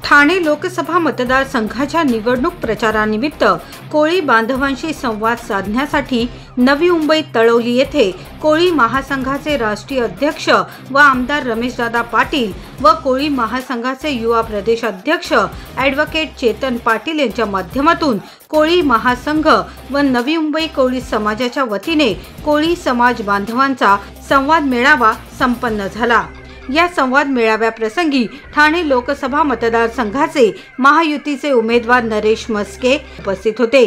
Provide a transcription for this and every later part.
ठाणे लोकसभा मतदारसंघाच्या निवडणूक प्रचारानिमित्त कोळी बांधवांशी संवाद साधण्यासाठी नवी मुंबई तळोली येथे कोळी महासंघाचे राष्ट्रीय अध्यक्ष व आमदार रमेशदादा पाटील व कोळी महासंघाचे युवा प्रदेश अध्यक्ष ॲडव्होकेट चेतन पाटील यांच्या माध्यमातून कोळी महासंघ व नवी मुंबई कोळी समाजाच्या वतीने कोळी समाज बांधवांचा संवाद मेळावा संपन्न झाला। या संवाद मेळाव्याप्रसंगी ठाणे लोकसभा मतदारसंघाचे महायुतीचे उमेदवार नरेश म्हस्के उपस्थित होते।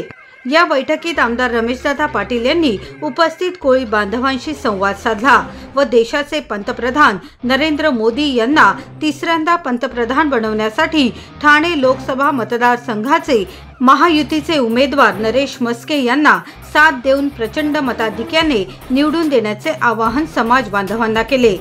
या बैठकीत आमदार रमेशदादा पाटील यांनी उपस्थित कोळी बांधवांशी संवाद साधला व देशाचे पंतप्रधान नरेंद्र मोदी यांना तिसऱ्यांदा पंतप्रधान बनवण्यासाठी ठाणे लोकसभा मतदारसंघाचे महायुतीचे उमेदवार नरेश म्हस्के यांना साथ देऊन प्रचंड मताधिक्याने निवडून देण्याचे आवाहन समाज बांधवांना केले।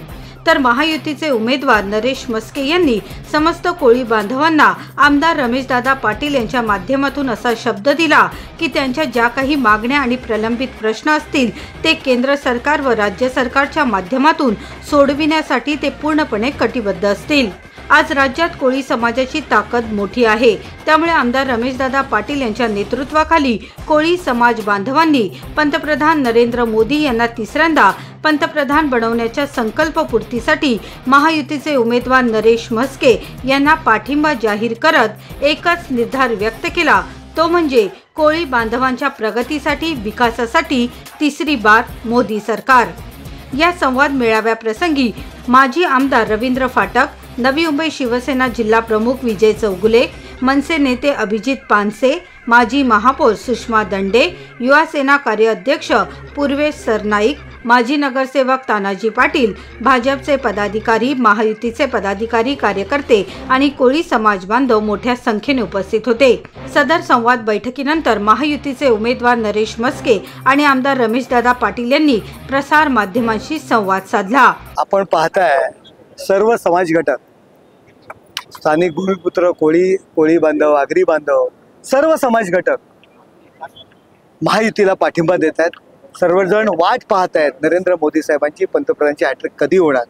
तर महायुतीचे उमेदवार नरेश म्हस्के यांनी समस्त कोळी बांधवांना आमदार रमेशदादा पाटील यांच्या माध्यमातून असा शब्द दिला की त्यांच्या ज्या काही मागण्या आणि प्रलंबित प्रश्न असतील ते केंद्र सरकार व राज्य सरकारच्या माध्यमातून सोडविण्यासाठी ते पूर्णपणे कटिबद्ध असतील। आज राज्यात कोळी समाजाची ताकद मोठी आहे, त्यामुळे आमदार रमेशदादा पाटील यांच्या नेतृत्वाखाली कोळी समाज बांधवांनी पंतप्रधान नरेंद्र मोदी यांना तिसऱ्यांदा पंतप्रधान बनवण्याच्या संकल्पपूर्तीसाठी महायुतीचे उमेदवार नरेश म्हस्के यांना पाठिंबा जाहीर करत एकच निर्धार व्यक्त केला, तो म्हणजे कोळी बांधवांच्या प्रगतीसाठी विकासासाठी तिसरी बार मोदी सरकार। या संवाद मेळाव्याप्रसंगी माजी आमदार रवींद्र फाटक, नवी मुंबई शिवसेना जिल्हा प्रमुख विजय चौगुले, मनसे नेते अभिजित पानसे, माजी महापौर सुषमा दंडे, युवा सेना कार्याध्यक्ष पूर्वेश सरनाईक, माजी नगरसेवक तानाजी पाटील, भाजपचे पदाधिकारी, महायुतीचे पदाधिकारी, कार्यकर्ते आणि कोळी समाज बांधव मोठ्या संख्येने उपस्थित होते। सदर संवाद बैठकीनंतर महायुतीचे उमेदवार नरेश म्हस्के आणि आमदार रमेशदादा पाटील यांनी प्रसार माध्यमांशी संवाद साधला। आपण पाहताय सर्व समाज घटक, स्थानिक भूमिपुत्र, कोळी बांधव, आगरी बांधव, सर्व समाज घटक महायुतीला पाठिंबा देत आहेत। सर्वजण वाट पाहत आहेत नरेंद्र मोदी साहेबांची पंतप्रधानांची हॅट्रिक कधी होणार।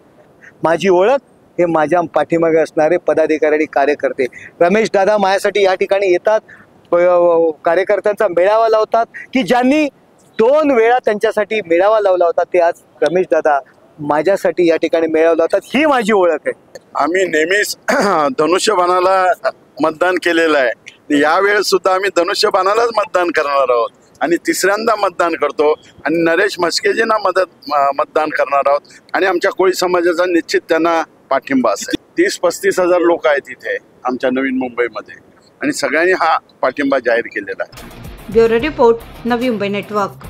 माझी ओळख हे माझ्या पाठीमागे असणारे पदाधिकारी आणि कार्यकर्ते। रमेश दादा माझ्यासाठी या ठिकाणी येतात, कार्यकर्त्यांचा मेळावा लावतात की ज्यांनी 2 वेळा त्यांच्यासाठी मेळावा लावला होता ते आज रमेश दादा माझ्यासाठी या ठिकाणी मेळावा लावतात। ही माझी ओळख आहे। आम्ही नेहमीच धनुष्यबाणाला मतदान केलेलं आहे, यावेळेस सुद्धा आम्ही धनुष्यबाणालाच मतदान करणार आहोत आणि तिसऱ्यांदा मतदान करतो आणि नरेश म्हस्केजींना मतदान करणार आहोत आणि आमच्या कोळी समाजाचा निश्चित त्यांना पाठिंबा असेल। 30-35 हजार लोक आहेत इथे आमच्या नवीन मुंबईमध्ये आणि सगळ्यांनी हा पाठिंबा जाहीर केलेला आहे। Bureau report, Navi Mumbai network.